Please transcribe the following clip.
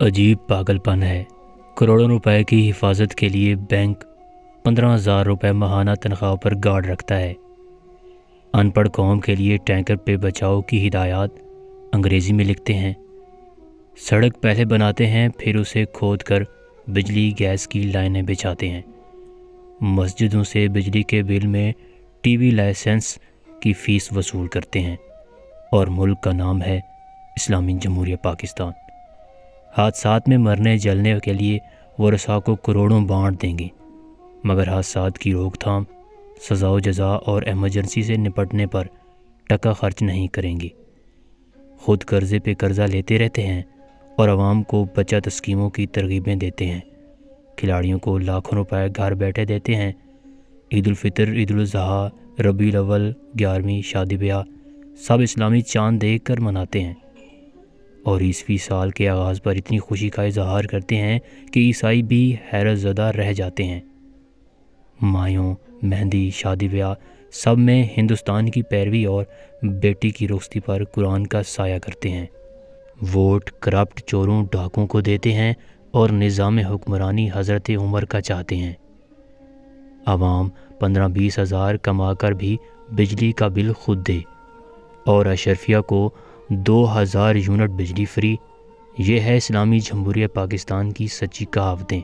عجیب پاگلپن ہے۔ کروڑوں روپے کی حفاظت کے لیے بینک 15,000 روپے ماہانہ تنخواہ پر گارڈ رکھتا ہے۔ ان پڑھ قوم کے لیے ٹینکر پہ بچاؤ کی ہدایات انگریزی میں لکھتے ہیں۔ سڑک پہلے بناتے ہیں، پھر اسے کھود کر بجلی گیس کی لائنیں بچھاتے ہیں۔ مسجدوں سے بجلی کے بل میں ٹی وی لائسنس کی فیس وصول کرتے ہیں، اور ملک کا نام ہے اسلامی جمہوریہ پاکستان۔ حادثات میں مرنے جلنے کے لیے ورثاء کو کروڑوں بانٹ دیں گے، مگر حادثات کی روک تھام، سزا و جزا اور ایمرجنسی سے نپٹنے پر ٹکا خرچ نہیں کریں گے۔ خود قرضے پہ قرضہ لیتے رہتے ہیں اور عوام کو بچت اسکیموں کی ترغیبیں دیتے ہیں۔ کھلاڑیوں کو لاکھوں روپے گھر بیٹھے دیتے ہیں۔ عید الفطر، عید الاضحیٰ، ربیع الاول، 11ویں، شادی بیاہ سب اسلامی چاند دیکھ کر مناتے ہیں، اور عیسوی سال کے آغاز پر اتنی خوشی کا اظہار کرتے ہیں کہ عیسائی بھی حیرت زدہ رہ جاتے ہیں۔ مایوں، مہندی، شادی بیاہ سب میں ہندوستان کی پیروی اور بیٹی کی رخصتی پر قرآن کا سایہ کرتے ہیں۔ ووٹ کرپٹ چوروں ڈاکوں کو دیتے ہیں اور نظام حکمرانی حضرت عمر کا چاہتے ہیں۔ عوام 15-20 ہزار کما کر بھی بجلی کا بل خود دے، اور اشرفیہ کو 2000 یونٹ بجلی فری۔ یہ ہے اسلامی جمہوریہ پاکستان کی سچی کہاوتیں۔